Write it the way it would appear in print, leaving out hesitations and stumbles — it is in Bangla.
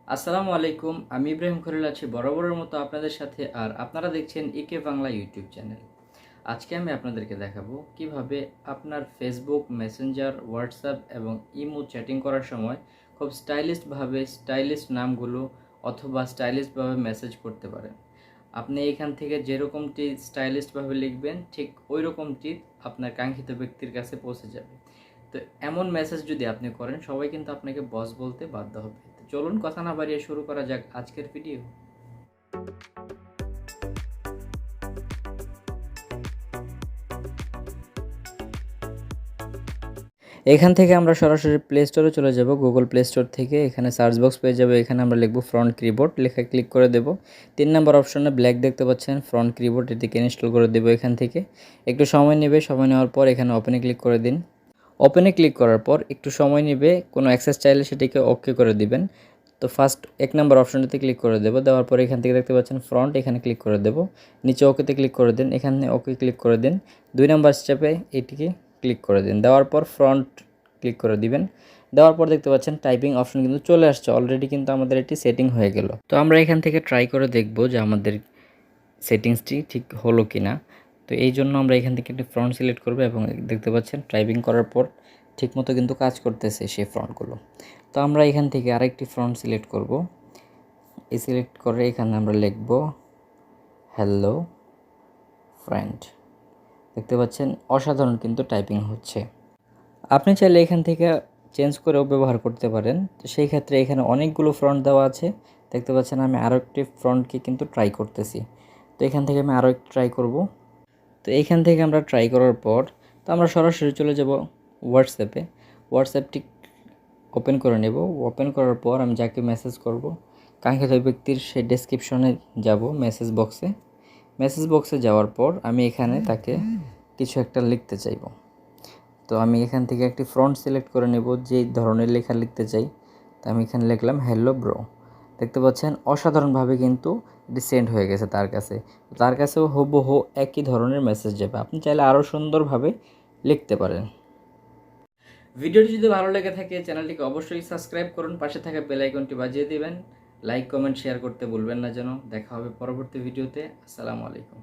আসসালামু আলাইকুম, আমি ইব্রাহিম খলিল আছি বরাবরের মতো আপনাদের সাথে। আর আপনারা দেখছেন ইকে বাংলা ইউটিউব চ্যানেল। আজকে আমি আপনাদেরকে দেখাবো কিভাবে আপনার ফেসবুক, মেসেঞ্জার, হোয়াটসঅ্যাপ এবং ইমো চ্যাটিং করার সময় খুব স্টাইলিশ নামগুলো অথবা স্টাইলিশভাবে মেসেজ করতে পারেন। আপনি এখান থেকে যেরকমটি স্টাইলিশভাবে লিখবেন ঠিক ওই রকমটি আপনার কাঙ্ক্ষিত ব্যক্তির কাছে পৌঁছে যাবে। তো এমন মেসেজ যদি আপনি করেন, সবাই কিন্তু আপনাকে বস বলতে বাধ্য হবে। তো চলুন কথা না বাড়িয়ে শুরু করা যাক আজকের ভিডিও। এখান থেকে আমরা সরাসরি প্লে স্টোরে চলে যাব। গুগল প্লে স্টোর থেকে এখানে সার্চ বক্স পেয়ে যাবে। এখানে আমরা লিখব ফ্রন্ট কিবোর্ড, লেখা ক্লিক করে দেব। 3 নম্বর অপশনে ব্ল্যাক দেখতে পাচ্ছেন, ফ্রন্ট কিবোর্ড, এটিকে ইনস্টল করে দেব। এখান থেকে একটু সময় নেবে, সময় নেওয়ার পর এখানে ওপেনে ক্লিক করে দিন। ওপেনে ক্লিক করার পর একটু সময় নেবে, কোনো অ্যাক্সেস চাইলে সেটিকে ওকে করে দিবেন। তো ফার্স্ট 1 নম্বর অপশনটিতে ক্লিক করে দেব। দেওয়ার পর এখান থেকে দেখতে পাচ্ছেন ফ্রন্ট, এখানে ক্লিক করে দেব। নিচে ওকেতে ক্লিক করে দিন, এখানে ওকে ক্লিক করে দিন। 2 নম্বর স্টেপে এটিকে ক্লিক করে দিন। দেওয়ার পর ফ্রন্ট ক্লিক করে দিবেন। দেওয়ার পর দেখতে পাচ্ছেন টাইপিং অপশন কিন্তু চলে আসছে, অলরেডি কিন্তু আমাদের এটি সেটিং হয়ে গেল। তো আমরা এখান থেকে ট্রাই করে দেখব যে আমাদের সেটিংসটি ঠিক হলো কিনা। তো এই জন্য আমরা এখান থেকে একটি ফ্রন্ট সিলেক্ট করব এবং দেখতে পাচ্ছেন টাইপিং করার পর ঠিকমতো কিন্তু কাজ করতেছে সেই ফ্রন্টগুলো। তো আমরা এখান থেকে আরেকটি ফ্রন্ট সিলেক্ট করব। এই সিলেক্ট করে এখানে আমরা লিখব হ্যালো ফ্রেন্ড। দেখতে পাচ্ছেন অসাধারণ কিন্তু টাইপিং হচ্ছে। আপনি চাইলে এখান থেকে চেঞ্জ করেও ব্যবহার করতে পারেন। তো সেই ক্ষেত্রে এখানে অনেকগুলো ফ্রন্ট দেওয়া আছে, দেখতে পাচ্ছেন। আমি আরও একটি ফ্রন্টকে কিন্তু ট্রাই করতেছি। তো এখান থেকে আমি আরও একটু ট্রাই করব। তো এইখান থেকে আমরা ট্রাই করার পর তো আমরা সরাসরি চলে যাব হোয়াটসঅ্যাপে। হোয়াটসঅ্যাপটি ওপেন করে নেব। ওপেন করার পর আমি যাকে মেসেজ করব, কাঙ্ক্ষিত ব্যক্তির সেই ডেসক্রিপশনে যাব, মেসেজ বক্সে যাওয়ার পর আমি এখানে তাকে কিছু একটা লিখতে চাইব। তো আমি এখান থেকে একটি ফ্রন্ট সিলেক্ট করে নেব, যেই ধরনের লেখা লিখতে চাই। তো আমি এখানে লিখলাম হ্যালো ব্রো। দেখতে পাচ্ছেন অসাধারণভাবে কিন্তু এটি সেন্ড হয়ে গেছে তার কাছে। তার কাছেও হুবহু একই ধরনের মেসেজ যাবে। আপনি চাইলে আরও সুন্দরভাবে লিখতে পারেন। ভিডিওটি যদি ভালো লেগে থাকে চ্যানেলটিকে অবশ্যই সাবস্ক্রাইব করুন, পাশে থাকা বেল আইকনটি বাজিয়ে দিবেন। লাইক, কমেন্ট, শেয়ার করতে ভুলবেন না যেন। দেখা হবে পরবর্তী ভিডিওতে। আসসালামু আলাইকুম।